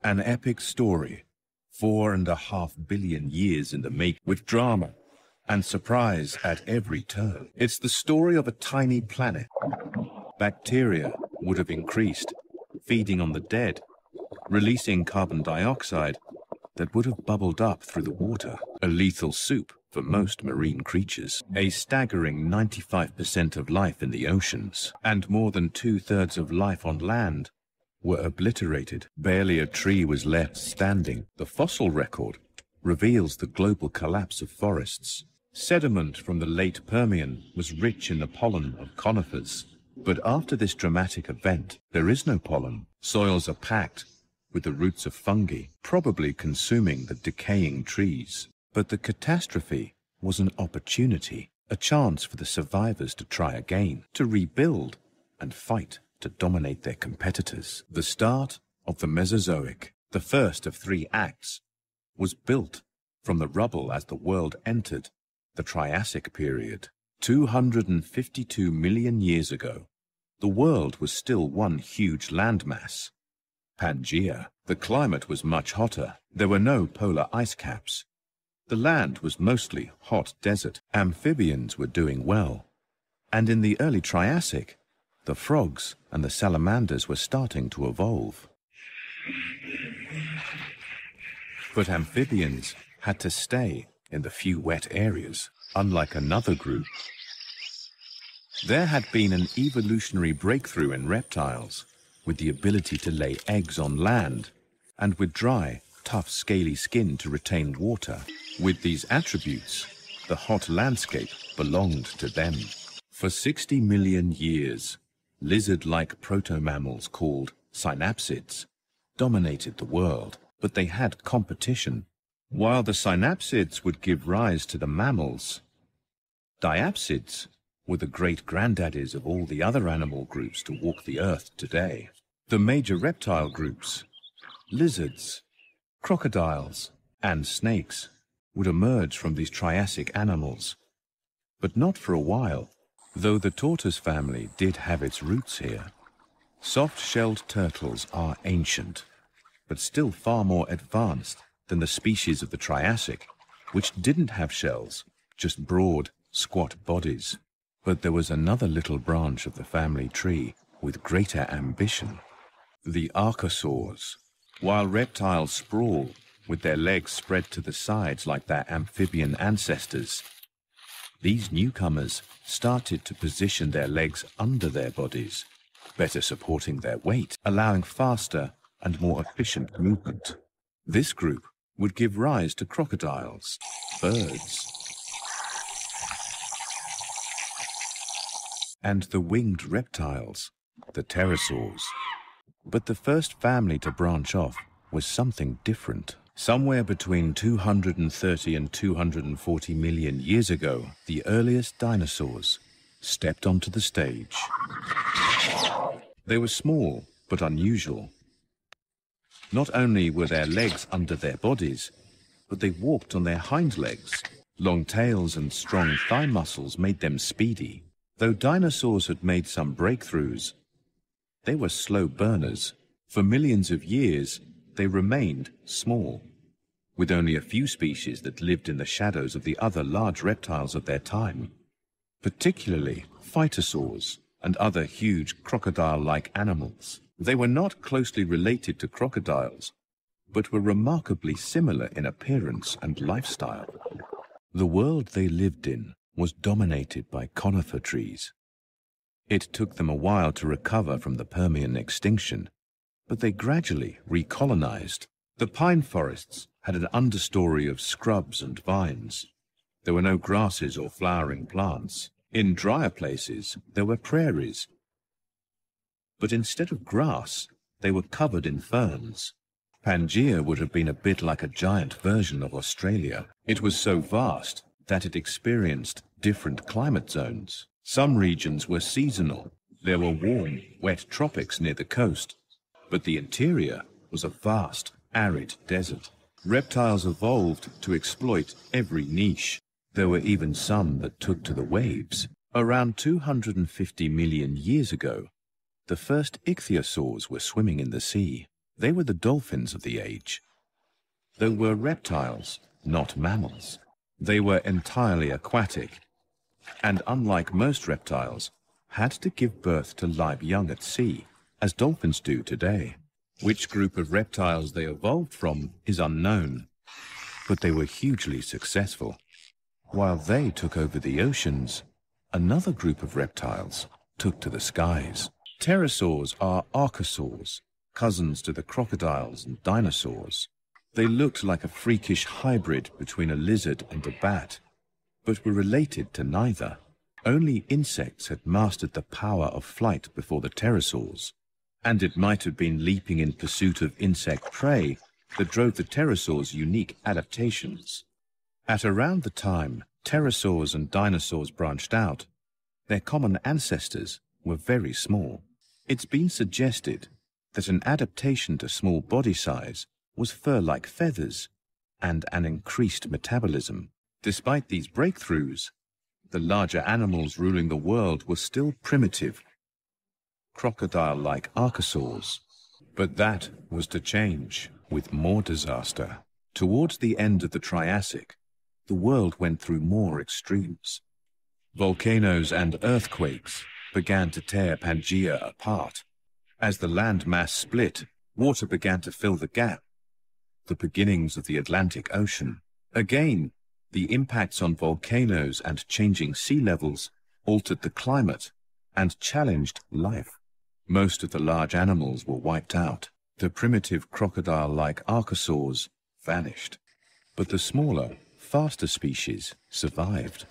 An epic story, 4.5 billion years in the make, with drama and surprise at every turn. It's the story of a tiny planet. Bacteria would have increased, feeding on the dead, releasing carbon dioxide that would have bubbled up through the water, a lethal soup for most marine creatures, a staggering 95% of life in the oceans, and more than 2/3 of life on land were obliterated. Barely a tree was left standing. The fossil record reveals the global collapse of forests. Sediment from the late Permian was rich in the pollen of conifers. But after this dramatic event, there is no pollen. Soils are packed with the roots of fungi, probably consuming the decaying trees. But the catastrophe was an opportunity, a chance for the survivors to try again, to rebuild and fight to dominate their competitors. The start of the Mesozoic, the first of 3 acts, was built from the rubble as the world entered the Triassic period. 252 million years ago, the world was still one huge landmass, Pangaea. The climate was much hotter. There were no polar ice caps. The land was mostly hot desert. Amphibians were doing well. And in the early Triassic, the frogs and the salamanders were starting to evolve. But amphibians had to stay in the few wet areas, unlike another group. There had been an evolutionary breakthrough in reptiles, with the ability to lay eggs on land, and with dry, tough, scaly skin to retain water. With these attributes, the hot landscape belonged to them. For 60 million years, lizard-like proto-mammals called synapsids dominated the world, but they had competition. While the synapsids would give rise to the mammals, diapsids were the great-granddaddies of all the other animal groups to walk the earth today. The major reptile groups, lizards, crocodiles, and snakes, would emerge from these Triassic animals, but not for a while, though the tortoise family did have its roots here. Soft-shelled turtles are ancient, but still far more advanced than the species of the Triassic, which didn't have shells, just broad, squat bodies. But there was another little branch of the family tree with greater ambition, the archosaurs. While reptiles sprawl with their legs spread to the sides like their amphibian ancestors, these newcomers started to position their legs under their bodies, better supporting their weight, allowing faster and more efficient movement. This group would give rise to crocodiles, birds, and the winged reptiles, the pterosaurs. But the first family to branch off was something different. Somewhere between 230 and 240 million years ago, the earliest dinosaurs stepped onto the stage. They were small but unusual. Not only were their legs under their bodies, but they walked on their hind legs. Long tails and strong thigh muscles made them speedy. Though dinosaurs had made some breakthroughs, they were slow burners. For millions of years, they remained small, with only a few species that lived in the shadows of the other large reptiles of their time, particularly phytosaurs and other huge crocodile-like animals. They were not closely related to crocodiles, but were remarkably similar in appearance and lifestyle. The world they lived in was dominated by conifer trees. It took them a while to recover from the Permian extinction, but they gradually recolonized. The pine forests had an understory of scrubs and vines. There were no grasses or flowering plants. In drier places, there were prairies. But instead of grass, they were covered in ferns. Pangaea would have been a bit like a giant version of Australia. It was so vast that it experienced different climate zones. Some regions were seasonal. There were warm, wet tropics near the coast, but the interior was a vast, arid desert. Reptiles evolved to exploit every niche. There were even some that took to the waves. Around 250 million years ago, the first ichthyosaurs were swimming in the sea. They were the dolphins of the age. They were reptiles, not mammals. They were entirely aquatic, and unlike most reptiles, had to give birth to live young at sea, as dolphins do today. Which group of reptiles they evolved from is unknown, but they were hugely successful. While they took over the oceans, another group of reptiles took to the skies. Pterosaurs are archosaurs, cousins to the crocodiles and dinosaurs. They looked like a freakish hybrid between a lizard and a bat, but were related to neither. Only insects had mastered the power of flight before the pterosaurs, and it might have been leaping in pursuit of insect prey that drove the pterosaurs' unique adaptations. At around the time pterosaurs and dinosaurs branched out, their common ancestors were very small. It's been suggested that an adaptation to small body size was fur-like feathers and an increased metabolism. Despite these breakthroughs, the larger animals ruling the world were still primitive, crocodile-like archosaurs. But that was to change with more disaster. Towards the end of the Triassic, the world went through more extremes. Volcanoes and earthquakes began to tear Pangaea apart. As the land mass split, water began to fill the gap, the beginnings of the Atlantic Ocean. Again, the impacts on volcanoes and changing sea levels altered the climate and challenged life. Most of the large animals were wiped out. The primitive crocodile-like archosaurs vanished, but the smaller, faster species survived.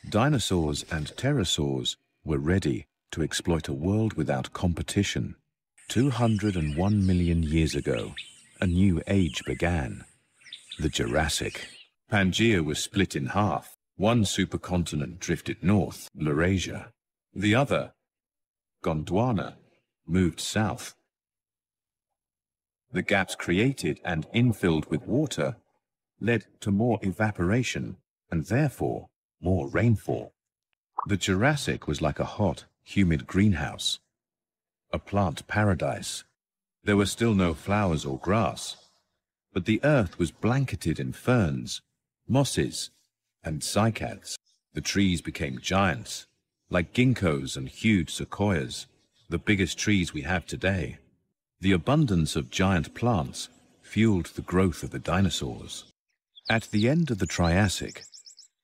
Dinosaurs and pterosaurs were ready to exploit a world without competition. 201 million years ago, a new age began, the Jurassic. Pangaea was split in half. One supercontinent drifted north, Laurasia. The other, Gondwana, moved south. The gaps created and infilled with water led to more evaporation and therefore more rainfall. The Jurassic was like a hot, humid greenhouse, a plant paradise. There were still no flowers or grass, but the earth was blanketed in ferns, mosses, and cycads. The trees became giants, like ginkgos and huge sequoias, the biggest trees we have today. The abundance of giant plants fueled the growth of the dinosaurs. At the end of the Triassic,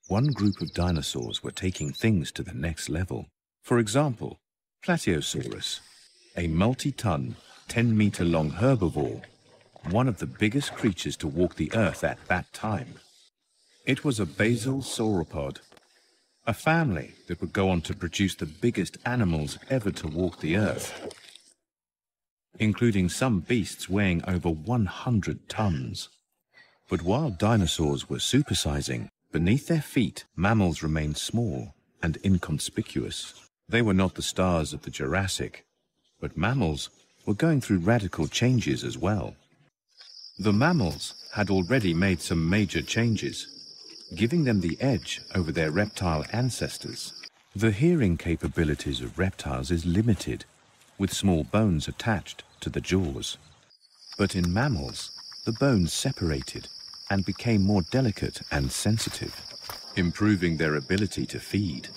one group of dinosaurs were taking things to the next level. For example, Plateosaurus, a multi-ton, 10-meter-long herbivore, one of the biggest creatures to walk the earth at that time. It was a basal sauropod, a family that would go on to produce the biggest animals ever to walk the earth, including some beasts weighing over 100 tons. But while dinosaurs were supersizing, beneath their feet, mammals remained small and inconspicuous. They were not the stars of the Jurassic, but mammals were going through radical changes as well. The mammals had already made some major changes, giving them the edge over their reptile ancestors. The hearing capabilities of reptiles is limited, with small bones attached to the jaws. But in mammals, the bones separated and became more delicate and sensitive, improving their ability to feed.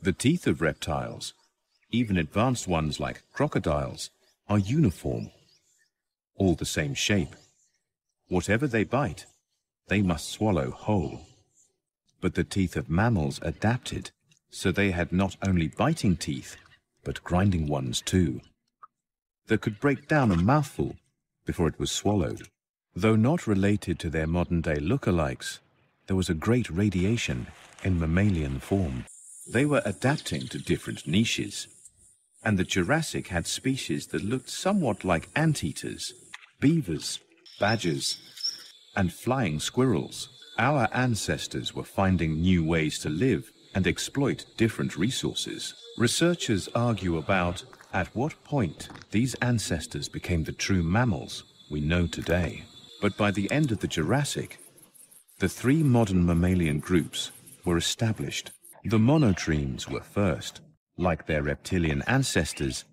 The teeth of reptiles, even advanced ones like crocodiles, are uniform, all the same shape. Whatever they bite, they must swallow whole. But the teeth of mammals adapted, so they had not only biting teeth, but grinding ones too, that could break down a mouthful before it was swallowed. Though not related to their modern-day lookalikes, there was a great radiation in mammalian form. They were adapting to different niches, and the Jurassic had species that looked somewhat like anteaters, beavers, badgers, and flying squirrels. Our ancestors were finding new ways to live and exploit different resources. Researchers argue about at what point these ancestors became the true mammals we know today. But by the end of the Jurassic, the three modern mammalian groups were established. The monotremes were first. Like their reptilian ancestors,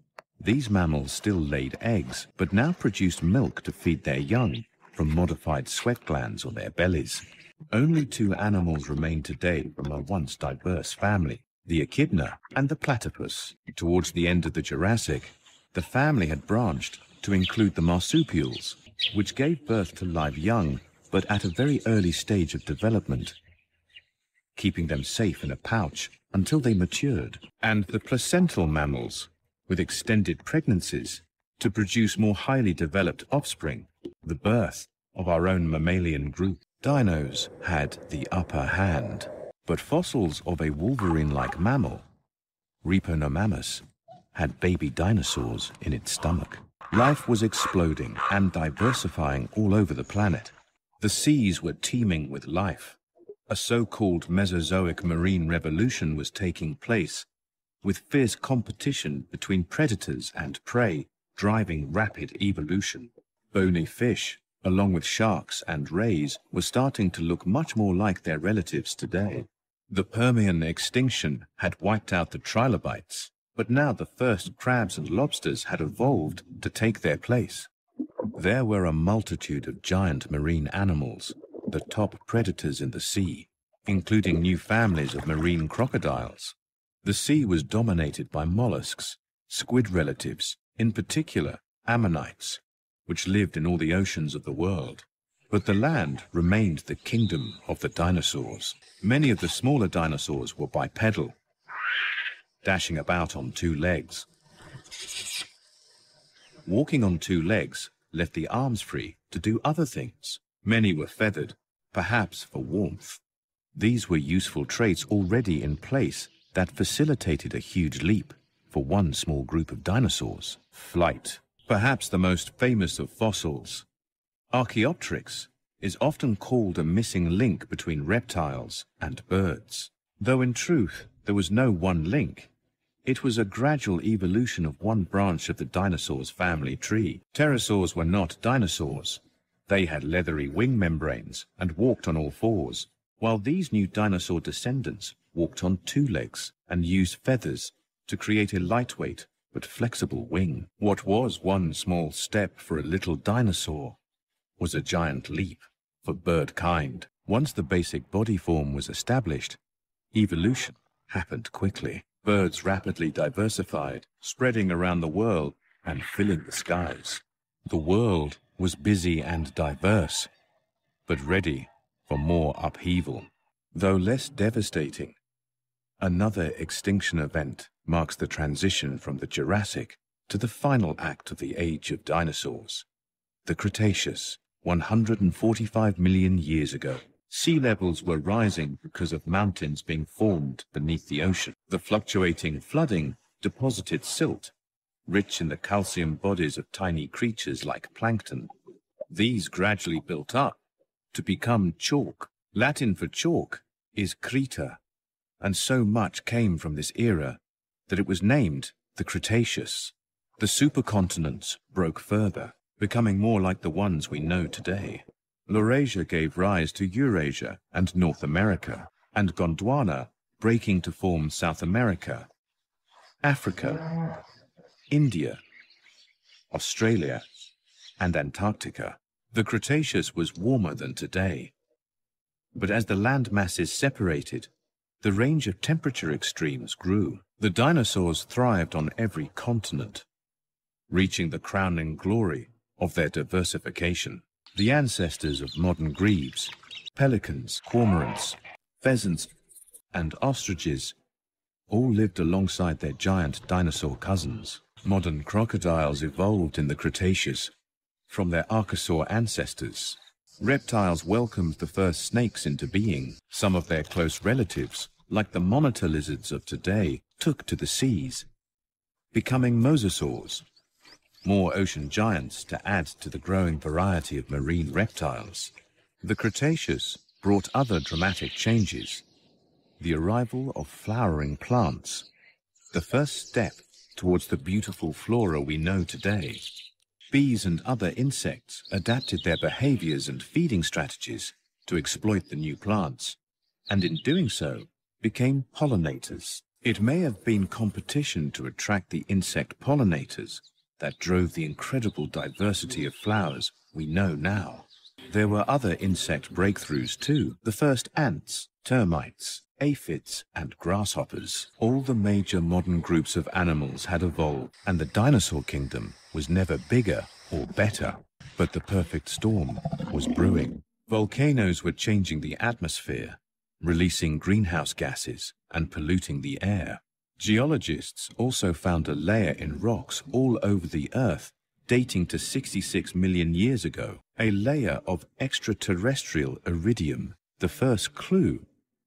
These mammals still laid eggs, but now produced milk to feed their young from modified sweat glands on their bellies. Only two animals remain today from a once diverse family, the echidna and the platypus. Towards the end of the Jurassic, the family had branched to include the marsupials, which gave birth to live young, but at a very early stage of development, keeping them safe in a pouch until they matured, and the placental mammals, with extended pregnancies, to produce more highly developed offspring, the birth of our own mammalian group. Dinos had the upper hand, but fossils of a wolverine-like mammal, Rhiponomamus, had baby dinosaurs in its stomach. Life was exploding and diversifying all over the planet. The seas were teeming with life. A so-called Mesozoic marine revolution was taking place, with fierce competition between predators and prey driving rapid evolution. Bony fish, along with sharks and rays, were starting to look much more like their relatives today. The Permian extinction had wiped out the trilobites, but now the first crabs and lobsters had evolved to take their place. There were a multitude of giant marine animals, the top predators in the sea, including new families of marine crocodiles. The sea was dominated by mollusks, squid relatives, in particular ammonites, which lived in all the oceans of the world. But the land remained the kingdom of the dinosaurs. Many of the smaller dinosaurs were bipedal, dashing about on two legs. Walking on two legs left the arms free to do other things. Many were feathered, perhaps for warmth. These were useful traits already in place that facilitated a huge leap for one small group of dinosaurs. Flight, perhaps the most famous of fossils. Archaeopteryx is often called a missing link between reptiles and birds. Though in truth there was no one link, it was a gradual evolution of one branch of the dinosaurs' family tree. Pterosaurs were not dinosaurs. They had leathery wing membranes and walked on all fours, while these new dinosaur descendants walked on two legs and used feathers to create a lightweight but flexible wing. What was one small step for a little dinosaur was a giant leap for bird kind. Once the basic body form was established, evolution happened quickly. Birds rapidly diversified, spreading around the world and filling the skies. The world was busy and diverse, but ready for more upheaval. Though less devastating, another extinction event marks the transition from the Jurassic to the final act of the age of dinosaurs, the Cretaceous, 145 million years ago. Sea levels were rising because of mountains being formed beneath the ocean. The fluctuating flooding deposited silt, rich in the calcium bodies of tiny creatures like plankton. These gradually built up to become chalk. Latin for chalk is creta, and so much came from this era that it was named the Cretaceous. The supercontinents broke further, becoming more like the ones we know today. Laurasia gave rise to Eurasia and North America, and Gondwana breaking to form South America, Africa, India, Australia, and Antarctica. The Cretaceous was warmer than today, but as the land masses separated, the range of temperature extremes grew. The dinosaurs thrived on every continent, reaching the crowning glory of their diversification. The ancestors of modern grebes, pelicans, cormorants, pheasants, and ostriches all lived alongside their giant dinosaur cousins. Modern crocodiles evolved in the Cretaceous from their archosaur ancestors. Reptiles welcomed the first snakes into being. Some of their close relatives, like the monitor lizards of today, took to the seas, becoming mosasaurs, more ocean giants to add to the growing variety of marine reptiles. The Cretaceous brought other dramatic changes. The arrival of flowering plants, the first step towards the beautiful flora we know today. Bees and other insects adapted their behaviors and feeding strategies to exploit the new plants, and in doing so, became pollinators. It may have been competition to attract the insect pollinators that drove the incredible diversity of flowers we know now. There were other insect breakthroughs too. The first ants, termites, aphids, and grasshoppers. All the major modern groups of animals had evolved, and the dinosaur kingdom was never bigger or better. But the perfect storm was brewing. Volcanoes were changing the atmosphere, releasing greenhouse gases and polluting the air. Geologists also found a layer in rocks all over the Earth dating to 66 million years ago, a layer of extraterrestrial iridium, the first clue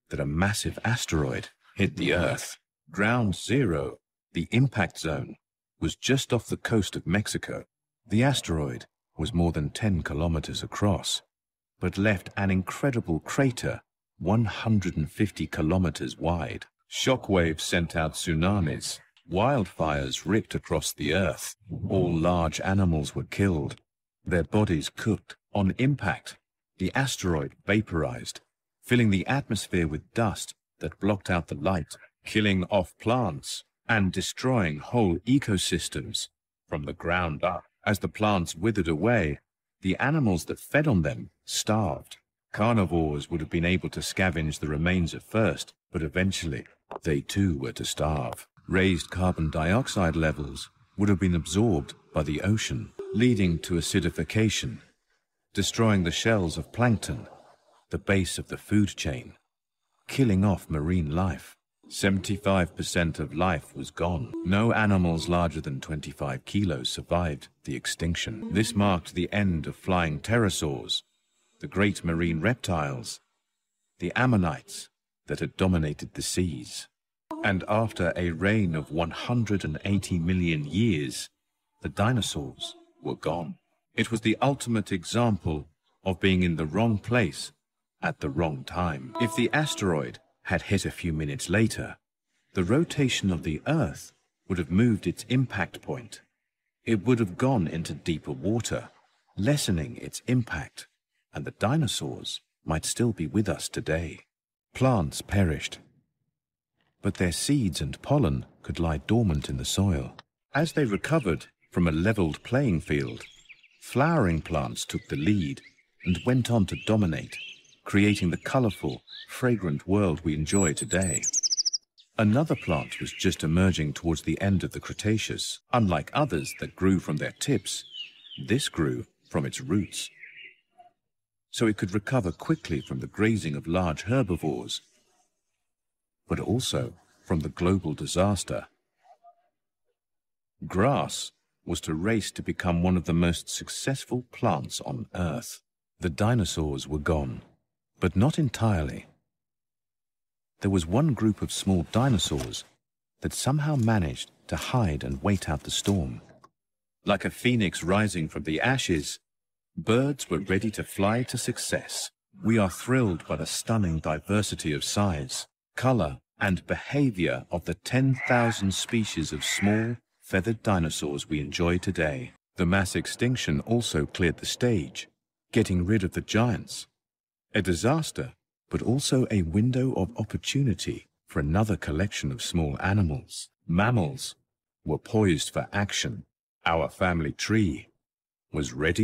that a massive asteroid hit the Earth. Ground Zero, the impact zone, was just off the coast of Mexico. The asteroid was more than 10 kilometers across, but left an incredible crater 150 kilometers wide. Shockwaves sent out tsunamis. Wildfires ripped across the Earth. All large animals were killed, their bodies cooked. On impact, the asteroid vaporized, filling the atmosphere with dust that blocked out the light, killing off plants and destroying whole ecosystems from the ground up. As the plants withered away, the animals that fed on them starved. Carnivores would have been able to scavenge the remains at first, but eventually they too were to starve. Raised carbon dioxide levels would have been absorbed by the ocean, leading to acidification, destroying the shells of plankton, the base of the food chain, killing off marine life. 75% of life was gone. No animals larger than 25 kilos survived the extinction. This marked the end of flying pterosaurs, the great marine reptiles, the ammonites that had dominated the seas. And after a reign of 180 million years, the dinosaurs were gone. It was the ultimate example of being in the wrong place at the wrong time. If the asteroid had hit a few minutes later, the rotation of the Earth would have moved its impact point. It would have gone into deeper water, lessening its impact, and the dinosaurs might still be with us today. Plants perished, but their seeds and pollen could lie dormant in the soil. As they recovered from a leveled playing field, flowering plants took the lead and went on to dominate, creating the colorful, fragrant world we enjoy today. Another plant was just emerging towards the end of the Cretaceous. Unlike others that grew from their tips, this grew from its roots, so it could recover quickly from the grazing of large herbivores, but also from the global disaster. Grass was to race to become one of the most successful plants on Earth. The dinosaurs were gone, but not entirely. There was one group of small dinosaurs that somehow managed to hide and wait out the storm. Like a phoenix rising from the ashes, birds were ready to fly to success. We are thrilled by the stunning diversity of size, color, and behavior of the 10,000 species of small, feathered dinosaurs we enjoy today. The mass extinction also cleared the stage, getting rid of the giants. A disaster, but also a window of opportunity for another collection of small animals. Mammals were poised for action. Our family tree was ready.